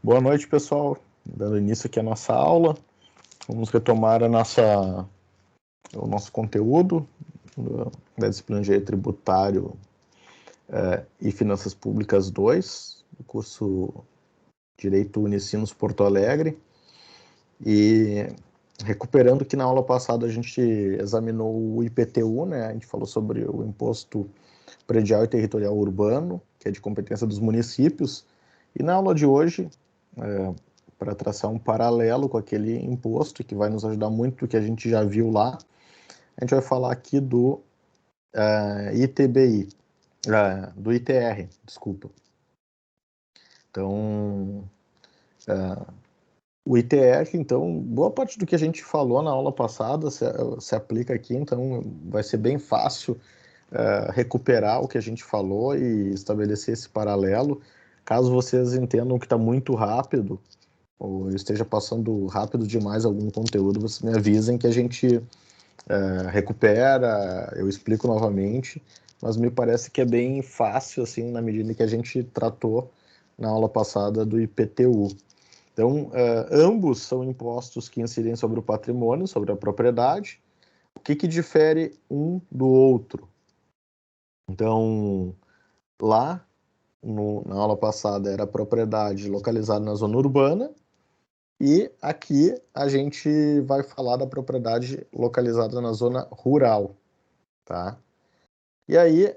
Boa noite, pessoal. Dando início aqui à nossa aula, vamos retomar o nosso conteúdo da disciplina de Direito Tributário e Finanças Públicas 2, do curso Direito Unicinos Porto Alegre. E recuperando que na aula passada a gente examinou o IPTU, né? A gente falou sobre o Imposto Predial e Territorial Urbano, que é de competência dos municípios. E na aula de hoje, para traçar um paralelo com aquele imposto, que vai nos ajudar muito, do que a gente já viu lá, a gente vai falar aqui do ITBI, do ITR, desculpa. Então, o ITR, então, boa parte do que a gente falou na aula passada se aplica aqui, então vai ser bem fácil recuperar o que a gente falou e estabelecer esse paralelo. Caso vocês entendam que está muito rápido, ou eu esteja passando rápido demais algum conteúdo, vocês me avisem que a gente recupera, eu explico novamente, mas me parece que é bem fácil, assim, na medida que a gente tratou na aula passada do IPTU. Então, ambos são impostos que incidem sobre o patrimônio, sobre a propriedade. O que difere um do outro? Então, lá, na aula passada, era a propriedade localizada na zona urbana, e aqui a gente vai falar da propriedade localizada na zona rural, tá? E aí,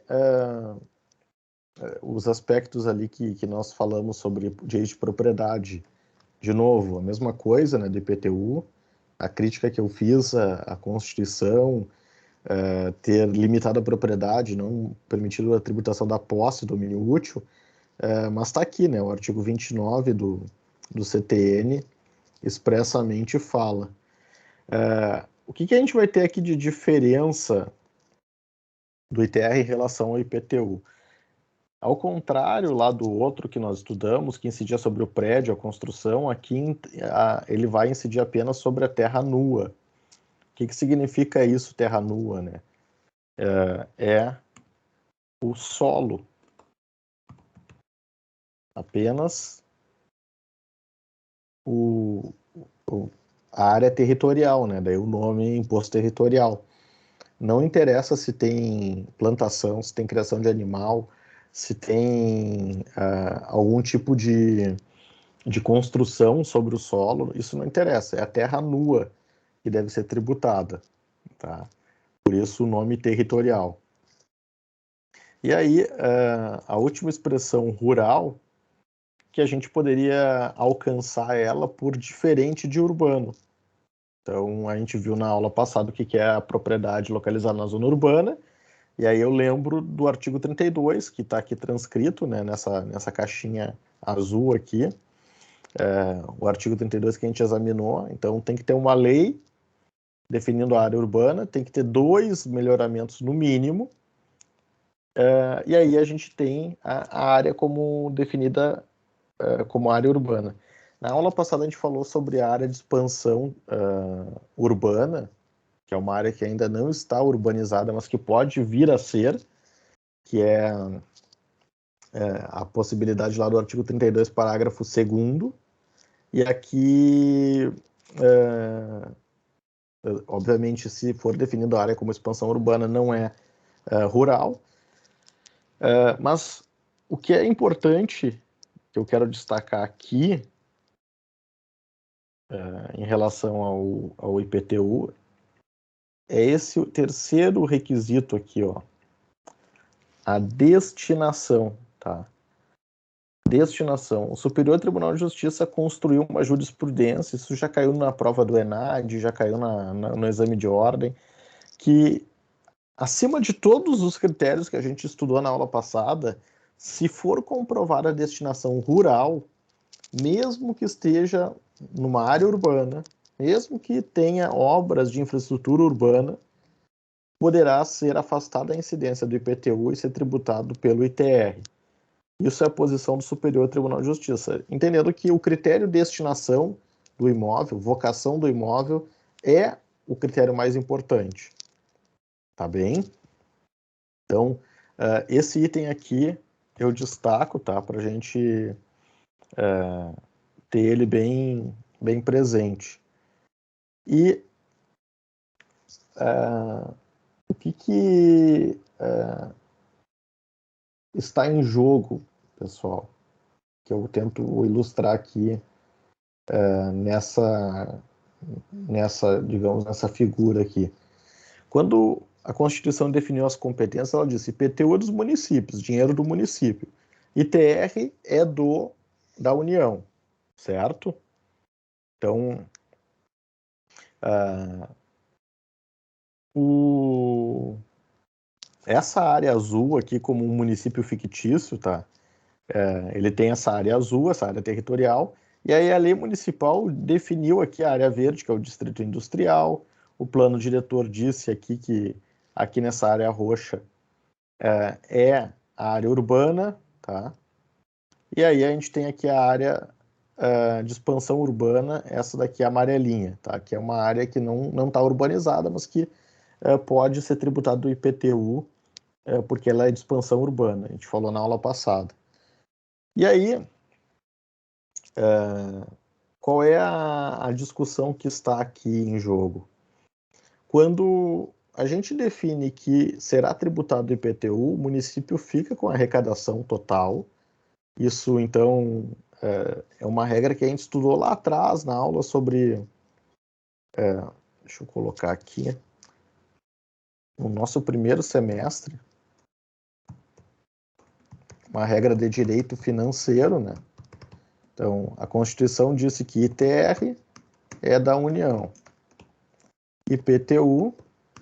os aspectos ali que nós falamos sobre direito de propriedade, de novo, a mesma coisa, né, do IPTU, a crítica que eu fiz à Constituição, ter limitado a propriedade, não permitido a tributação da posse, domínio útil, mas está aqui, né, o artigo 29 do CTN, expressamente fala. O que a gente vai ter aqui de diferença do ITR em relação ao IPTU? Ao contrário lá do outro que nós estudamos, que incidia sobre o prédio, a construção, aqui ele vai incidir apenas sobre a terra nua. O que significa isso, terra nua, né? É o solo. Apenas a área territorial, né? Daí o nome é imposto territorial. Não interessa se tem plantação, se tem criação de animal, se tem algum tipo de construção sobre o solo, isso não interessa, é a terra nua que deve ser tributada, tá? Por isso o nome territorial. E aí, a última expressão rural, que a gente poderia alcançar ela por diferente de urbano. Então, a gente viu na aula passada o que é a propriedade localizada na zona urbana, e aí eu lembro do artigo 32, que está aqui transcrito, né, nessa caixinha azul aqui, o artigo 32 que a gente examinou. Então, tem que ter uma lei definindo a área urbana, tem que ter 2 melhoramentos no mínimo, e aí a gente tem a área como definida como área urbana. Na aula passada a gente falou sobre a área de expansão urbana, que é uma área que ainda não está urbanizada, mas que pode vir a ser, que é a possibilidade lá do artigo 32, parágrafo 2º, e aqui, obviamente, se for definido a área como expansão urbana, não é rural, mas o que é importante, que eu quero destacar aqui, em relação ao IPTU, é esse o terceiro requisito aqui, ó, a destinação, tá? Destinação. O Superior Tribunal de Justiça construiu uma jurisprudência, isso já caiu na prova do ENAD, já caiu no exame de ordem, que, acima de todos os critérios que a gente estudou na aula passada, se for comprovada a destinação rural, mesmo que esteja numa área urbana, mesmo que tenha obras de infraestrutura urbana, poderá ser afastada a incidência do IPTU e ser tributado pelo ITR. Isso é a posição do Superior Tribunal de Justiça, entendendo que o critério de destinação do imóvel, vocação do imóvel, é o critério mais importante. Tá bem? Então, esse item aqui eu destaco, tá? Para a gente ter ele bem presente. E o que está em jogo, pessoal, que eu tento ilustrar aqui digamos, nessa figura aqui. Quando a Constituição definiu as competências, ela disse IPTU é dos municípios, dinheiro do município. ITR é da União, certo? Então, essa área azul aqui como um município fictício, tá? Ele tem essa área azul, essa área territorial, e aí a lei municipal definiu aqui a área verde, que é o distrito industrial. O plano diretor disse aqui que aqui nessa área roxa é a área urbana, tá? E aí a gente tem aqui a área de expansão urbana, essa daqui é amarelinha, tá? Que é uma área que não está urbanizada, mas que pode ser tributada do IPTU, porque ela é de expansão urbana. A gente falou na aula passada. E aí, qual é a discussão que está aqui em jogo? Quando a gente define que será tributado o IPTU, o município fica com a arrecadação total. Isso, então, é uma regra que a gente estudou lá atrás na aula sobre... deixa eu colocar aqui. No nosso primeiro semestre, uma regra de direito financeiro, né? Então, a Constituição disse que ITR é da União, IPTU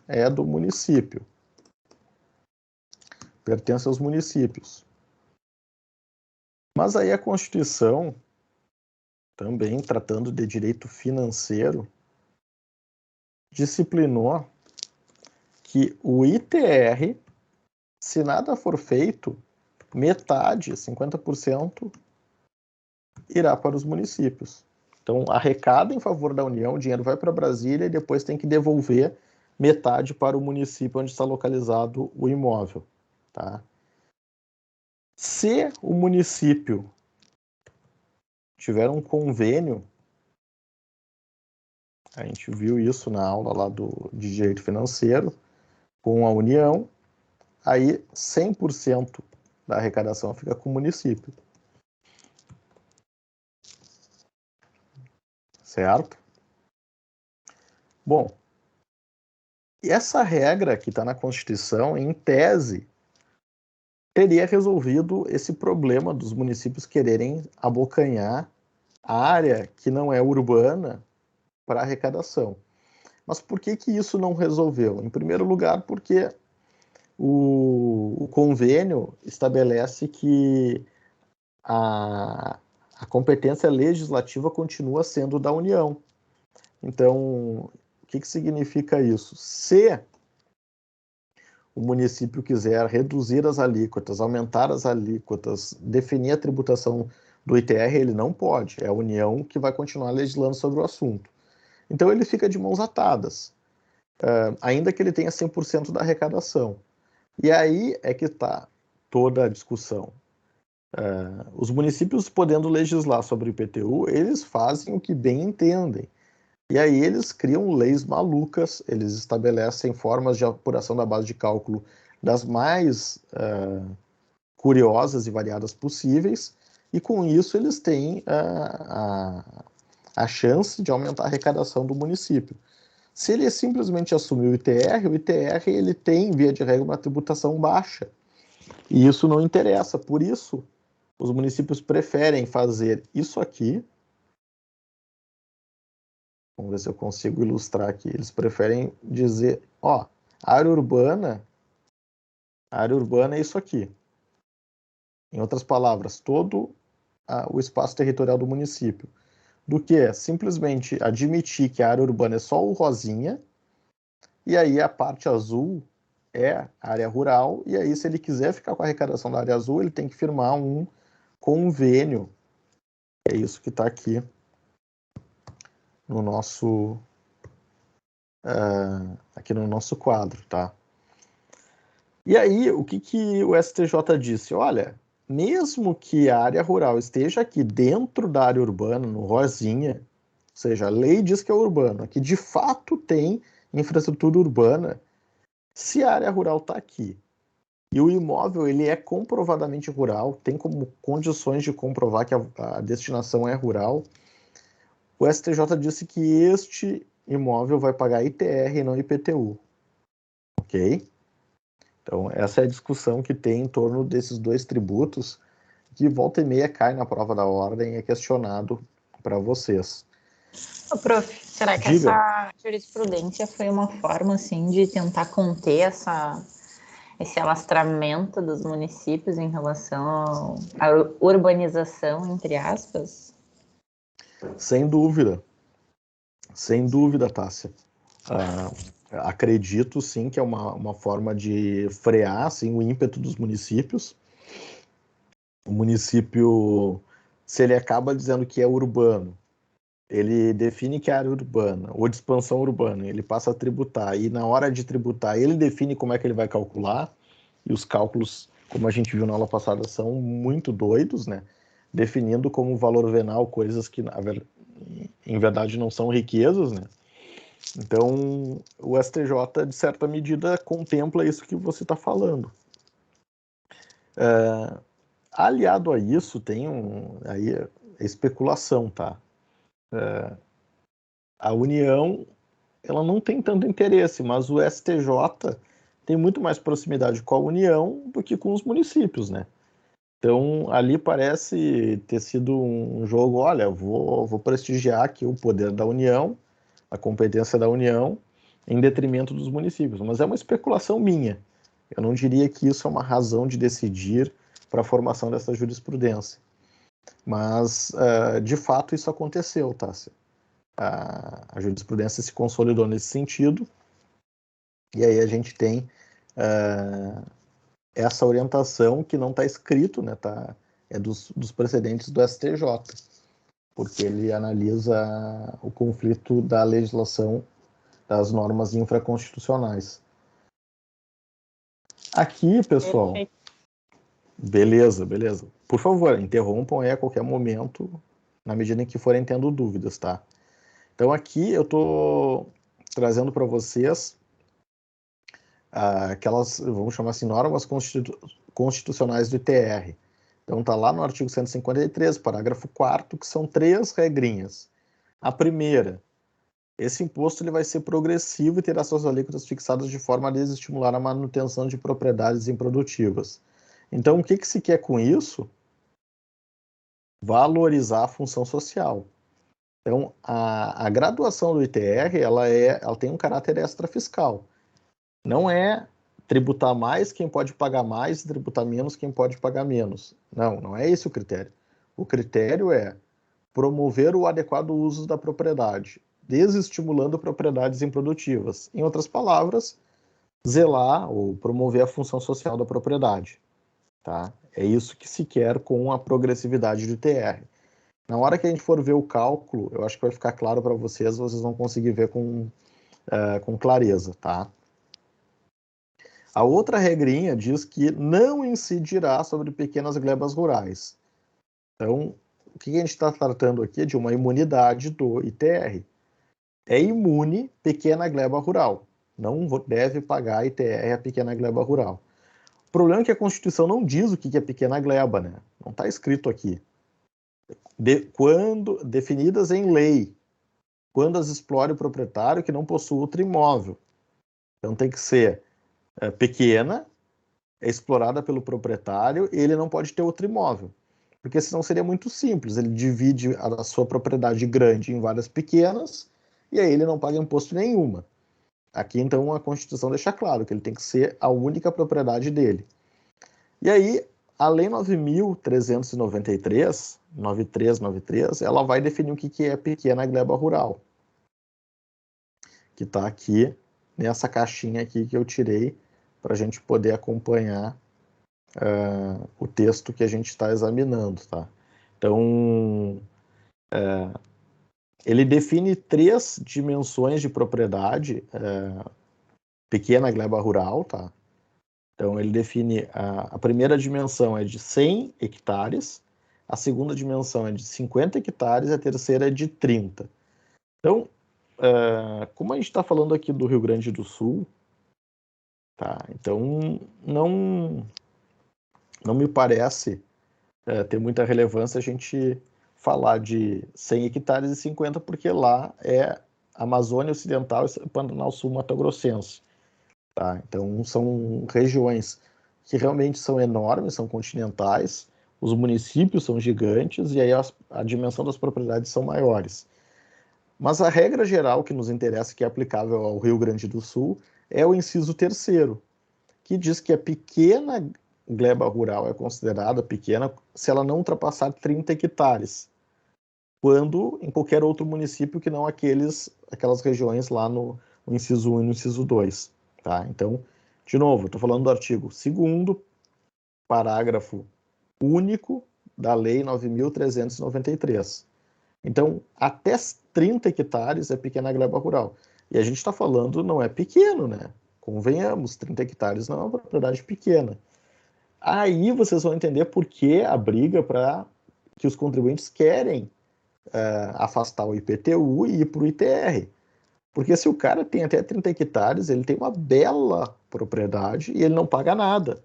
é do município, pertence aos municípios. Mas aí a Constituição, também tratando de direito financeiro, disciplinou que o ITR, se nada for feito, metade, 50%, irá para os municípios. Então, arrecada em favor da União, o dinheiro vai para Brasília e depois tem que devolver metade para o município onde está localizado o imóvel. Tá? Se o município tiver um convênio, a gente viu isso na aula lá de direito financeiro, com a União, aí 100% da arrecadação fica com o município. Certo? Bom, essa regra que está na Constituição, em tese, teria resolvido esse problema dos municípios quererem abocanhar a área que não é urbana para arrecadação. Mas por que isso não resolveu? Em primeiro lugar, porque o convênio estabelece que a competência legislativa continua sendo da União. Então, o que significa isso? Se o município quiser reduzir as alíquotas, aumentar as alíquotas, definir a tributação do ITR, ele não pode. É a União que vai continuar legislando sobre o assunto. Então, ele fica de mãos atadas, ainda que ele tenha 100% da arrecadação. E aí é que está toda a discussão. Os municípios, podendo legislar sobre o IPTU, eles fazem o que bem entendem. E aí eles criam leis malucas, eles estabelecem formas de apuração da base de cálculo das mais curiosas e variadas possíveis, e com isso eles têm a chance de aumentar a arrecadação do município. Se ele simplesmente assumir o ITR ele tem, via de regra, uma tributação baixa. E isso não interessa. Por isso, os municípios preferem fazer isso aqui. Vamos ver se eu consigo ilustrar aqui. Eles preferem dizer, ó, área urbana é isso aqui. Em outras palavras, todo o espaço territorial do município. Do que simplesmente admitir que a área urbana é só o rosinha, e aí a parte azul é a área rural, e aí se ele quiser ficar com a arrecadação da área azul, ele tem que firmar um convênio. É isso que está aqui no nosso aqui no nosso quadro, tá? E aí, o que o STJ disse? Olha, mesmo que a área rural esteja aqui dentro da área urbana, no rosinha, ou seja, a lei diz que é urbano, aqui de fato tem infraestrutura urbana, se a área rural está aqui e o imóvel ele é comprovadamente rural, tem como condições de comprovar que a destinação é rural, o STJ disse que este imóvel vai pagar ITR e não IPTU, ok? Então, essa é a discussão que tem em torno desses dois tributos, que volta e meia cai na prova da ordem e é questionado para vocês. Ô, prof, será que Diga. essa jurisprudência foi uma forma, assim, de tentar conter esse alastramento dos municípios em relação à urbanização, entre aspas? Sem dúvida. Sem dúvida, Tássia. Acredito, sim, que é uma forma de frear assim, o ímpeto dos municípios. O município, se ele acaba dizendo que é urbano, ele define que é área urbana ou de expansão urbana, ele passa a tributar, e na hora de tributar, ele define como é que ele vai calcular, e os cálculos, como a gente viu na aula passada, são muito doidos, né? Definindo como valor venal coisas que, em verdade, não são riquezas, né? Então, o STJ, de certa medida, contempla isso que você está falando. Aliado a isso, tem aí especulação, tá? A União, ela não tem tanto interesse, mas o STJ tem muito mais proximidade com a União do que com os municípios, né? Então, ali parece ter sido um jogo, olha, vou prestigiar aqui o poder da União, a competência da União, em detrimento dos municípios. Mas é uma especulação minha. Eu não diria que isso é uma razão de decidir para a formação dessa jurisprudência. Mas, de fato, isso aconteceu, Tássia. A jurisprudência se consolidou nesse sentido, e aí a gente tem essa orientação que não está escrito, né, é dos precedentes do STJ, porque ele analisa o conflito da legislação das normas infraconstitucionais. Aqui, pessoal, Perfeito. beleza. Por favor, interrompam aí a qualquer momento, na medida em que forem tendo dúvidas, tá? Então aqui eu estou trazendo para vocês aquelas, vamos chamar assim, normas constitucionais do ITR. Então tá lá no artigo 153, parágrafo 4º, que são 3 regrinhas. A primeira, esse imposto ele vai ser progressivo e terá suas alíquotas fixadas de forma a desestimular a manutenção de propriedades improdutivas. Então, o que se quer com isso? Valorizar a função social. Então, a graduação do ITR ela tem um caráter extrafiscal. Não é tributar mais quem pode pagar mais e tributar menos quem pode pagar menos. Não é esse o critério. O critério é promover o adequado uso da propriedade, desestimulando propriedades improdutivas. Em outras palavras, zelar ou promover a função social da propriedade. Tá? É isso que se quer com a progressividade do ITR. Na hora que a gente for ver o cálculo, eu acho que vai ficar claro para vocês vão conseguir ver com clareza. Tá? A outra regrinha diz que não incidirá sobre pequenas glebas rurais. Então, o que a gente está tratando aqui é de uma imunidade do ITR. É imune pequena gleba rural. Não deve pagar ITR a pequena gleba rural. O problema é que a Constituição não diz o que é pequena gleba, né? Não está escrito aqui. Quando definidas em lei, quando as explore o proprietário que não possui outro imóvel. Então tem que ser pequena, é explorada pelo proprietário e ele não pode ter outro imóvel. Porque senão seria muito simples. Ele divide a sua propriedade grande em várias pequenas e aí ele não paga imposto nenhuma. Aqui, então, a Constituição deixa claro que ele tem que ser a única propriedade dele. E aí, a Lei 9.393, 9393, ela vai definir o que é pequena gleba rural. Que está aqui nessa caixinha aqui que eu tirei para a gente poder acompanhar o texto que a gente está examinando, tá? Então, ele define 3 dimensões de propriedade pequena gleba rural, tá? Então, ele define a primeira dimensão é de 100 hectares, a segunda dimensão é de 50 hectares e a terceira é de 30. Então, como a gente está falando aqui do Rio Grande do Sul, tá? Então, não me parece ter muita relevância a gente falar de 100 hectares e 50, porque lá é Amazônia Ocidental e Pantanal Sul Mato Grossense. Tá? Então, são regiões que realmente são enormes, são continentais, os municípios são gigantes e aí a dimensão das propriedades são maiores. Mas a regra geral que nos interessa, que é aplicável ao Rio Grande do Sul, é o inciso 3º, que diz que a pequena gleba rural é considerada pequena se ela não ultrapassar 30 hectares, quando em qualquer outro município que não aquelas regiões lá no inciso 1 e no inciso 2. Tá? Então, de novo, estou falando do artigo 2º, parágrafo único da Lei 9.393. Então, até 30 hectares é pequena gleba rural. E a gente está falando, não é pequeno, né? Convenhamos, 30 hectares não é uma propriedade pequena. Aí vocês vão entender por que a briga para que os contribuintes querem afastar o IPTU e ir para o ITR. Porque se o cara tem até 30 hectares, ele tem uma bela propriedade e ele não paga nada.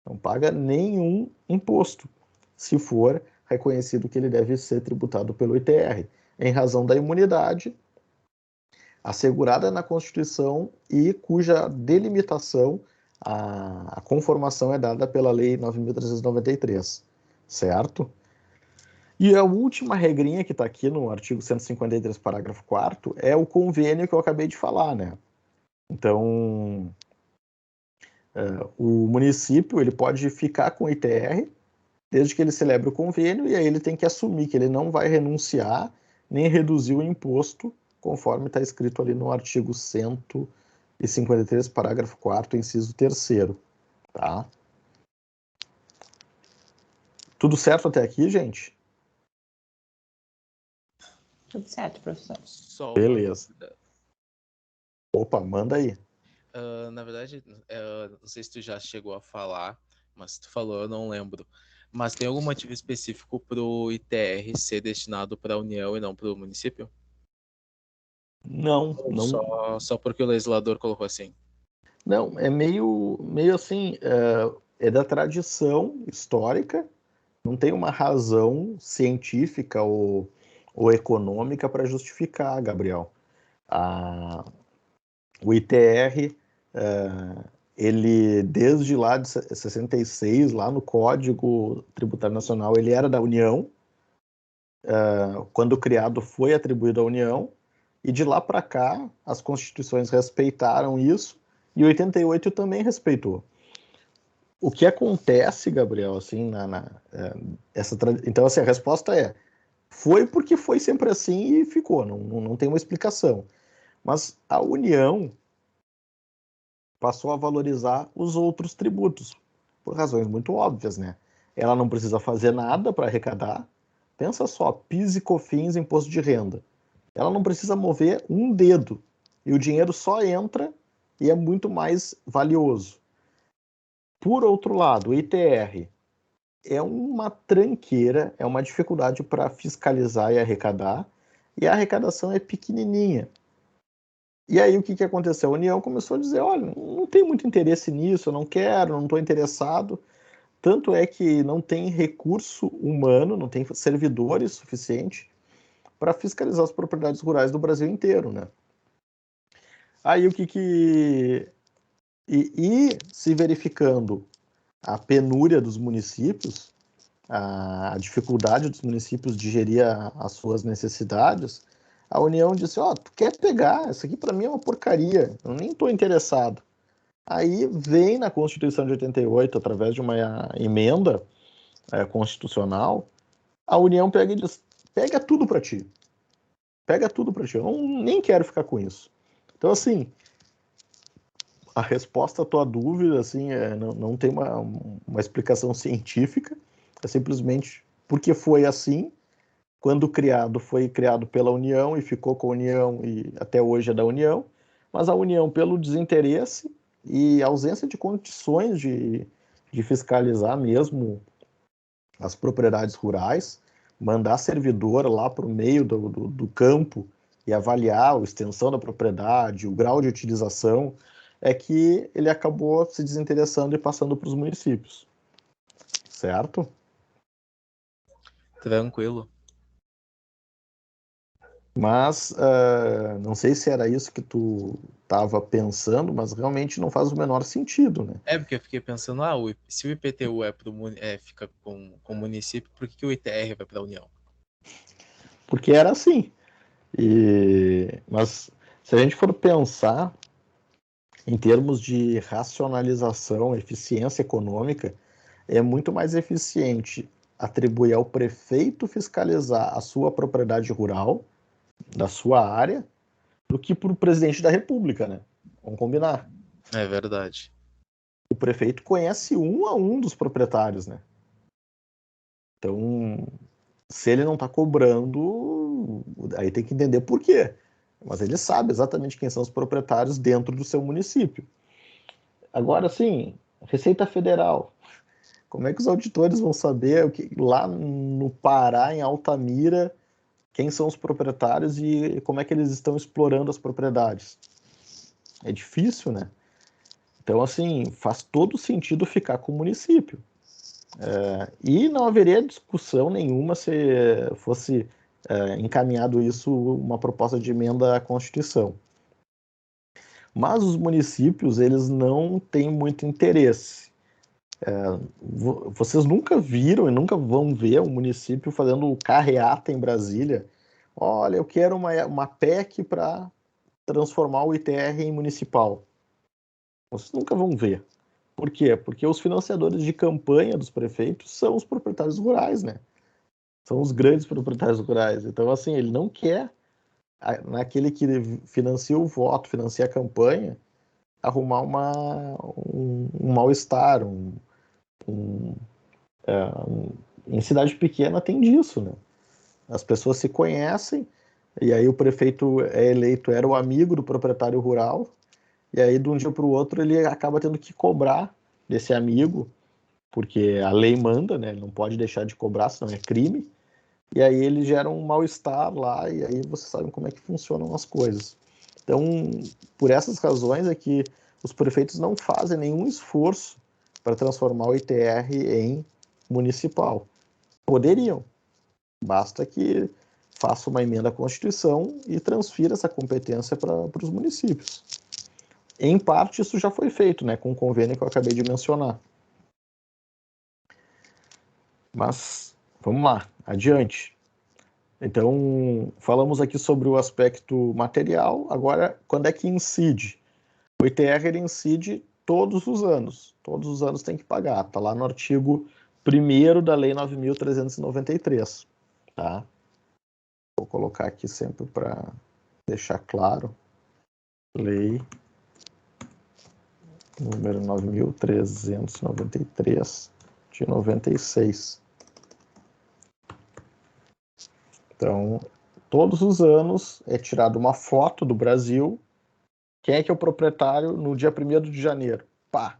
Não paga nenhum imposto, se for reconhecido que ele deve ser tributado pelo ITR, em razão da imunidade assegurada na Constituição e cuja delimitação, a conformação é dada pela Lei 9.393, certo? E a última regrinha que está aqui no artigo 153, parágrafo 4º, é o convênio que eu acabei de falar, né? Então, o município ele pode ficar com o ITR, desde que ele celebre o convênio, e aí ele tem que assumir que ele não vai renunciar nem reduzir o imposto, conforme está escrito ali no artigo 153, parágrafo 4º, inciso 3º, tá? Tudo certo até aqui, gente? Tudo certo, professor. Só Beleza. Opa, manda aí. Na verdade, não sei se tu já chegou a falar, mas se tu falou, eu não lembro. Mas tem algum motivo específico para o ITR ser destinado para a União e não para o município? Não, Ou não, só porque o legislador colocou assim? não, é meio assim, é da tradição histórica, não tem uma razão científica ou econômica para justificar, Gabriel. O ITR, ele desde lá de 66, lá no Código Tributário Nacional, ele era da União, quando criado foi atribuído à União, e de lá para cá as constituições respeitaram isso, e 88 também respeitou. O que acontece, Gabriel, assim, então assim, a resposta foi porque foi sempre assim e ficou, não tem uma explicação. Mas a União passou a valorizar os outros tributos, por razões muito óbvias, né? Ela não precisa fazer nada para arrecadar. Pensa só, PIS e COFINS, imposto de renda. Ela não precisa mover um dedo. E o dinheiro só entra e é muito mais valioso. Por outro lado, o ITR é uma tranqueira, é uma dificuldade para fiscalizar e arrecadar, e a arrecadação é pequenininha. E aí o que aconteceu? A União começou a dizer, olha, não tem muito interesse nisso, eu não quero, não estou interessado. Tanto é que não tem recurso humano, não tem servidores suficiente para fiscalizar as propriedades rurais do Brasil inteiro, né? Aí o que... E se verificando a penúria dos municípios, a dificuldade dos municípios de gerir as suas necessidades, a União disse, tu quer pegar? Isso aqui para mim é uma porcaria, eu nem estou interessado. Aí vem na Constituição de 88, através de uma emenda constitucional, a União pega e diz, pega tudo para ti. Pega tudo para ti, eu nem quero ficar com isso. Então, assim, a resposta à tua dúvida, assim, não tem uma explicação científica, é simplesmente porque foi assim. Quando criado, foi criado pela União e ficou com a União e até hoje é da União, mas a União, pelo desinteresse e ausência de condições de fiscalizar mesmo as propriedades rurais, mandar servidor lá para o meio do campo e avaliar a extensão da propriedade, o grau de utilização, é que ele acabou se desinteressando e passando para os municípios. Certo? Tranquilo. Mas não sei se era isso que tu estava pensando, mas realmente não faz o menor sentido, né? Porque eu fiquei pensando, se o IPTU fica com o município, por que o ITR vai para a União? Porque era assim. Mas se a gente for pensar em termos de racionalização, eficiência econômica, é muito mais eficiente atribuir ao prefeito fiscalizar a sua propriedade rural, da sua área, do que para o presidente da República, né? Vamos combinar. É verdade. O prefeito conhece um a um dos proprietários, né? Então, se ele não está cobrando, aí tem que entender por quê. Mas ele sabe exatamente quem são os proprietários dentro do seu município. Agora, sim, Receita Federal. Como é que os auditores vão saber o que, lá no Pará, em Altamira, quem são os proprietários e como é que eles estão explorando as propriedades? É difícil, né? Então, assim, faz todo sentido ficar com o município. E não haveria discussão nenhuma se fosse encaminhado isso uma proposta de emenda à Constituição. Mas os municípios, eles não têm muito interesse. Vocês nunca viram e nunca vão ver um município fazendo carreata em Brasília. Olha, eu quero uma PEC para transformar o ITR em municipal. Vocês nunca vão ver. Por quê? Porque os financiadores de campanha dos prefeitos são os proprietários rurais, né? São os grandes proprietários rurais. Então, assim, ele não quer, naquele que financia o voto, financia a campanha, arrumar um mal-estar. Em cidade pequena tem disso, né? As pessoas se conhecem, e aí o prefeito é eleito, era o amigo do proprietário rural, e aí de um dia para o outro ele acaba tendo que cobrar desse amigo, porque a lei manda, né? Ele não pode deixar de cobrar, senão é crime. E aí ele gera um mal-estar lá, e aí vocês sabem como é que funcionam as coisas. Então, por essas razões é que os prefeitos não fazem nenhum esforço para transformar o ITR em municipal. Poderiam, basta que faça uma emenda à Constituição e transfira essa competência para os municípios. Em parte, isso já foi feito, né, com o convênio que eu acabei de mencionar. Mas, vamos lá, adiante. Então, falamos aqui sobre o aspecto material. Agora, quando é que incide? O ITR ele incide todos os anos. Todos os anos tem que pagar. Está lá no artigo 1º da Lei 9.393. Tá? Vou colocar aqui sempre para deixar claro. Lei número 9.393 de 96. Então, todos os anos é tirada uma foto do Brasil. Quem é que é o proprietário no dia 1º de janeiro? Pá,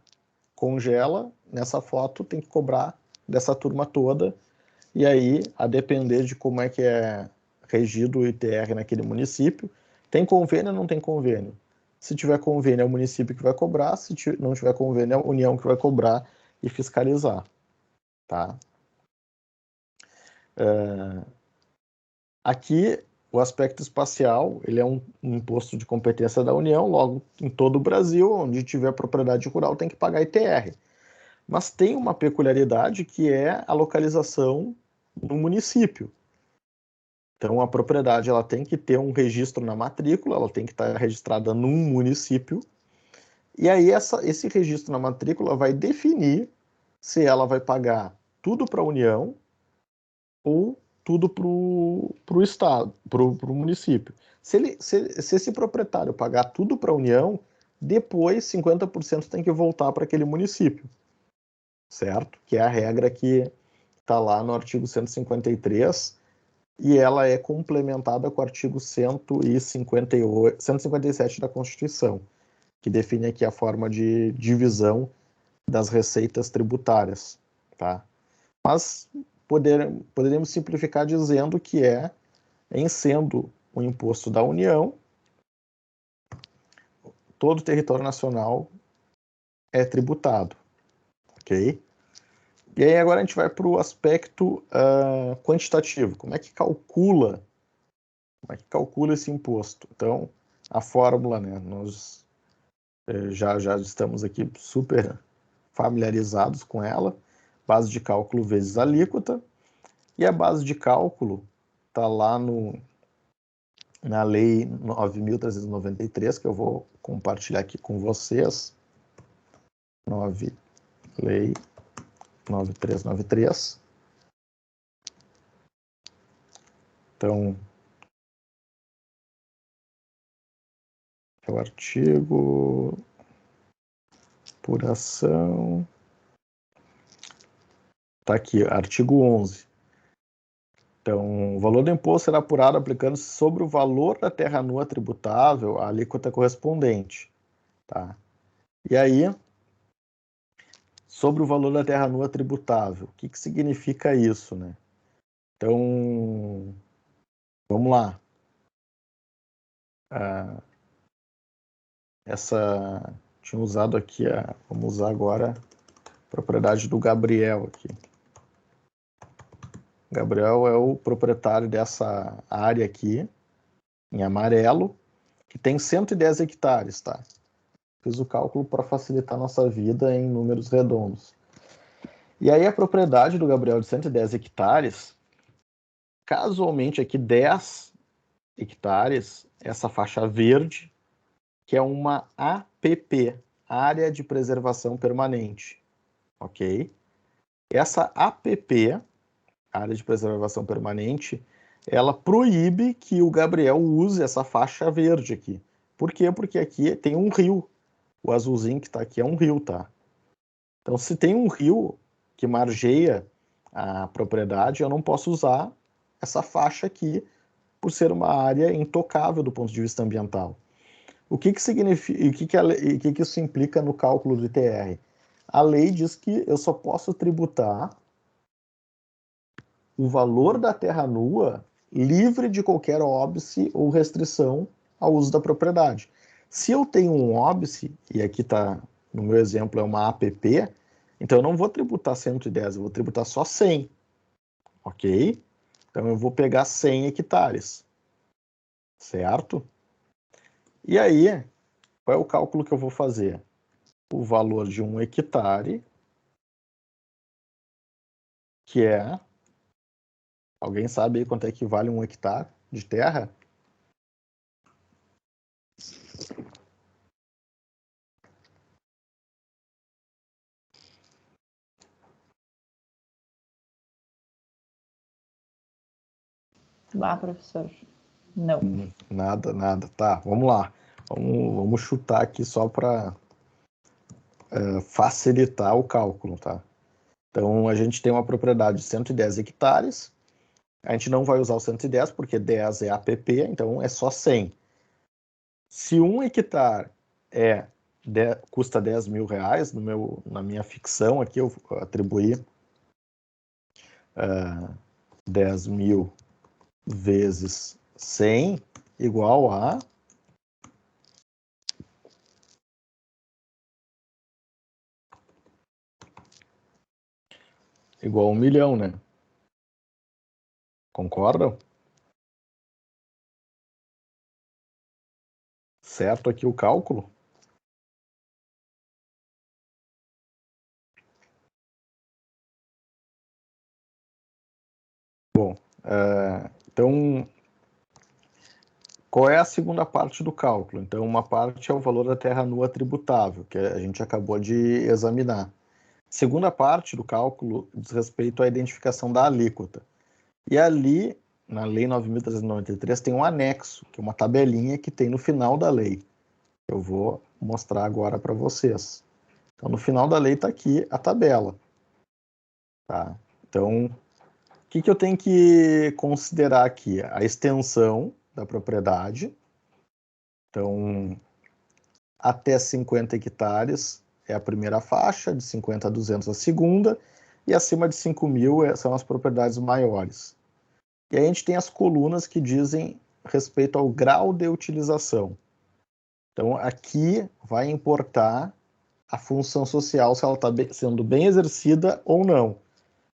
congela, nessa foto tem que cobrar dessa turma toda, e aí, a depender de como é que é regido o ITR naquele município, tem convênio ou não tem convênio? Se tiver convênio, é o município que vai cobrar, se não tiver convênio, é a União que vai cobrar e fiscalizar. Tá? Aqui, o aspecto espacial, ele é um imposto de competência da União, logo, em todo o Brasil, onde tiver propriedade rural, tem que pagar ITR. Mas tem uma peculiaridade que é a localização no município. Então, a propriedade ela tem que ter um registro na matrícula, ela tem que estar registrada num município, e aí esse registro na matrícula vai definir se ela vai pagar tudo para a União ou tudo para o Estado, para o município. Se esse proprietário pagar tudo para a União, depois 50% tem que voltar para aquele município, certo? Que é a regra que está lá no artigo 153, e ela é complementada com o artigo 157 da Constituição. que define aqui a forma de divisão das receitas tributárias, tá? Mas poderíamos simplificar dizendo que em sendo o imposto da União, todo o território nacional é tributado, ok? E aí agora a gente vai para o aspecto quantitativo. Como é que calcula esse imposto? Então, a fórmula, né? Nós já estamos aqui super familiarizados com ela. Base de cálculo vezes alíquota. E a base de cálculo está lá na Lei 9.393, que eu vou compartilhar aqui com vocês. Lei 9393. Então, é o artigo por ação. Está aqui, artigo 11. Então, o valor do imposto será apurado aplicando-se sobre o valor da terra nua tributável a alíquota correspondente. Tá? E aí, sobre o valor da terra nua tributável, o que significa isso, né? Então, vamos lá. Tinha usado aqui, vamos usar agora a propriedade do Gabriel aqui. O Gabriel é o proprietário dessa área aqui, em amarelo, que tem 110 hectares, tá? Fiz o cálculo para facilitar a nossa vida em números redondos. E aí a propriedade do Gabriel de 110 hectares, casualmente aqui 10 hectares, essa faixa verde, que é uma APP, Área de Preservação Permanente, ok? Essa APP, Área de Preservação Permanente, ela proíbe que o Gabriel use essa faixa verde aqui. Por quê? Porque aqui tem um rio. O azulzinho que está aqui é um rio, tá? Então, se tem um rio que margeia a propriedade, eu não posso usar essa faixa aqui por ser uma área intocável do ponto de vista ambiental. O que significa e o que isso implica no cálculo do ITR? A lei diz que eu só posso tributar o valor da terra nua livre de qualquer óbice ou restrição ao uso da propriedade. Se eu tenho um óbice, e aqui está, no meu exemplo, é uma APP, então eu não vou tributar 110, eu vou tributar só 100, ok? Então eu vou pegar 100 hectares, certo? E aí, qual é o cálculo que eu vou fazer? O valor de 1 hectare, que é... Alguém sabe aí quanto é que vale 1 hectare de terra? Bah, professor. Não. Nada. Tá, vamos lá. Vamos chutar aqui só para facilitar o cálculo, tá? Então, a gente tem uma propriedade de 110 hectares. A gente não vai usar o 110 porque 10 é APP, então é só 100. Se 1 hectare custa 10 mil reais, na minha ficção aqui eu atribuí 10 mil vezes 100 igual a... igual a 1 milhão, né? Concordam? Certo aqui o cálculo? Bom, então, qual é a segunda parte do cálculo? Então, uma parte é o valor da terra nua tributável, que a gente acabou de examinar. Segunda parte do cálculo diz respeito à identificação da alíquota. E ali, na Lei 9.393, tem um anexo, que é uma tabelinha que tem no final da lei. Eu vou mostrar agora para vocês. Então, no final da lei está aqui a tabela. Tá? Então, o que eu tenho que considerar aqui? A extensão da propriedade. Então, até 50 hectares é a primeira faixa, de 50 a 200 a segunda, e acima de 5 mil são as propriedades maiores. E aí a gente tem as colunas que dizem respeito ao grau de utilização. Então, aqui vai importar a função social, se ela está sendo bem exercida ou não,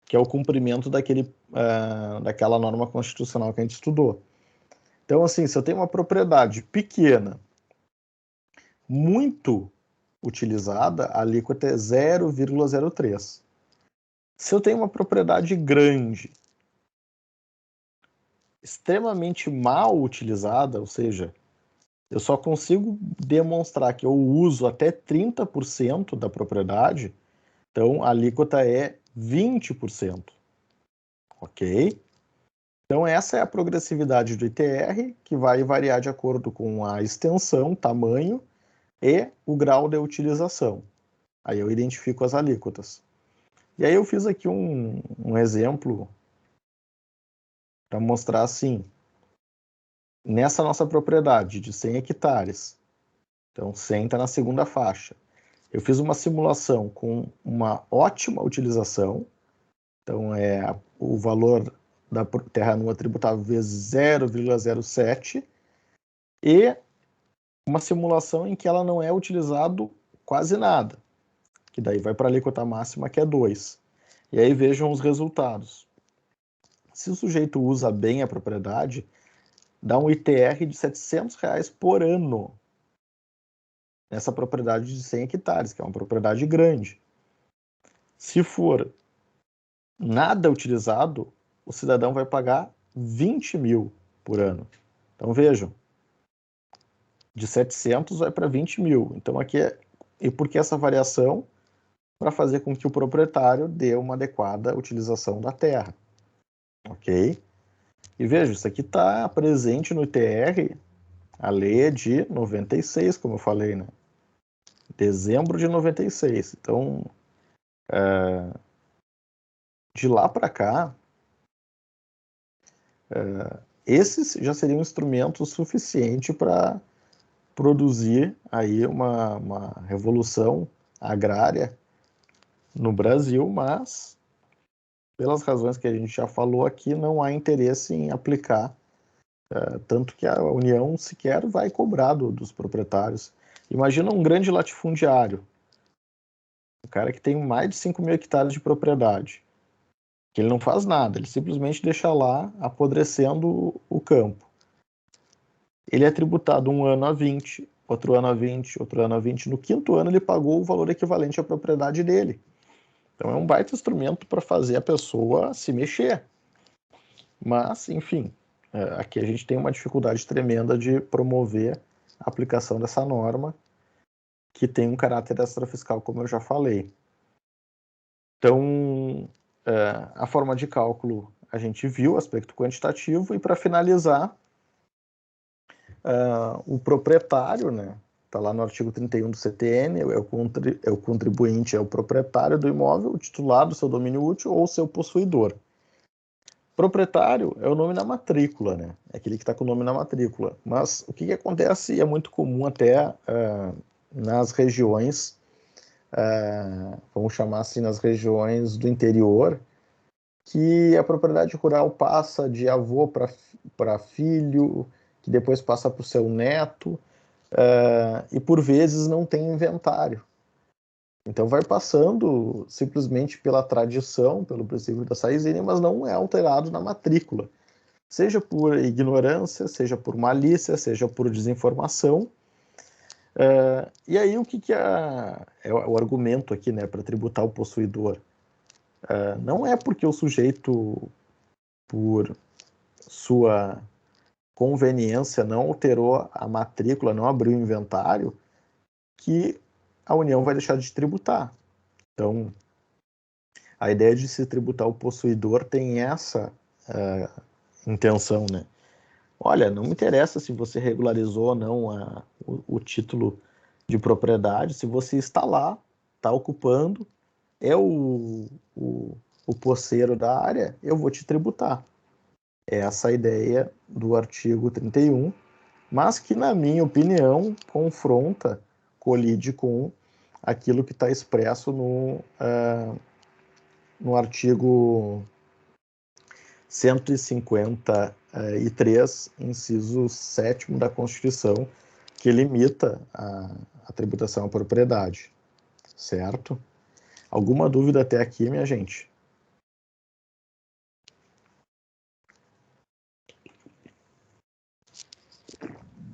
que é o cumprimento daquela norma constitucional que a gente estudou. Então, assim, se eu tenho uma propriedade pequena, muito utilizada, a alíquota é 0,03. Se eu tenho uma propriedade grande, extremamente mal utilizada, ou seja, eu só consigo demonstrar que eu uso até 30% da propriedade, então a alíquota é 20%. Ok? Então essa é a progressividade do ITR, que vai variar de acordo com a extensão, tamanho e o grau de utilização. Aí eu identifico as alíquotas. E aí eu fiz aqui um exemplo para mostrar assim, nessa nossa propriedade de 100 hectares, então 100 está na segunda faixa, eu fiz uma simulação com uma ótima utilização, então o valor da terra nua tributável vezes 0,07, e uma simulação em que ela não é utilizado quase nada, que daí vai para a alíquota máxima, que é 2. E aí vejam os resultados. Se o sujeito usa bem a propriedade, dá um ITR de R$ 700 por ano nessa propriedade de 100 hectares, que é uma propriedade grande. Se for nada utilizado, o cidadão vai pagar 20 mil por ano. Então vejam, de 700 vai para 20 mil. Então aqui e por que essa variação? Para fazer com que o proprietário dê uma adequada utilização da terra. Ok? E veja, isso aqui está presente no ITR, a lei é de 96, como eu falei, né? Dezembro de 96. Então, de lá para cá, esses já seriam instrumentos suficientes para produzir aí uma revolução agrária no Brasil, mas, pelas razões que a gente já falou aqui, não há interesse em aplicar, tanto que a União sequer vai cobrar dos proprietários. Imagina um grande latifundiário, um cara que tem mais de 5 mil hectares de propriedade, que ele não faz nada, ele simplesmente deixa lá apodrecendo o campo. Ele é tributado um ano a 20, outro ano a 20, outro ano a 20. No quinto ano ele pagou o valor equivalente à propriedade dele. Então é um baita instrumento para fazer a pessoa se mexer. Mas, enfim, aqui a gente tem uma dificuldade tremenda de promover a aplicação dessa norma, que tem um caráter extrafiscal, como eu já falei. Então, a forma de cálculo a gente viu, o aspecto quantitativo, e para finalizar, o proprietário, né, está lá no artigo 31 do CTN, o contribuinte é o proprietário do imóvel, o titular do seu domínio útil ou seu possuidor. Proprietário é o nome na matrícula, né? É aquele que está com o nome na matrícula. Mas o que acontece, e é muito comum até nas regiões, vamos chamar assim, nas regiões do interior, que a propriedade rural passa de avô para filho, que depois passa para o seu neto, e por vezes não tem inventário. Então vai passando simplesmente pela tradição, pelo princípio da Saizine, mas não é alterado na matrícula. Seja por ignorância, seja por malícia, seja por desinformação. E aí o que é o argumento aqui, né, para tributar o possuidor? Não é porque o sujeito, por sua conveniência, não alterou a matrícula, não abriu o inventário, que a União vai deixar de tributar. Então, a ideia de se tributar o possuidor tem essa intenção, né? Olha, não me interessa se você regularizou ou não o título de propriedade, se você está lá, está ocupando, é o posseiro da área, eu vou te tributar. É essa a ideia do artigo 31, mas que, na minha opinião, confronta colide com aquilo que está expresso no artigo 153, inciso 7º da Constituição, que limita a tributação à propriedade, certo? Alguma dúvida até aqui, minha gente?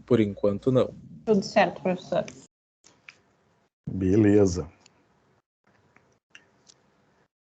Por enquanto, não. Tudo certo, professor. Beleza.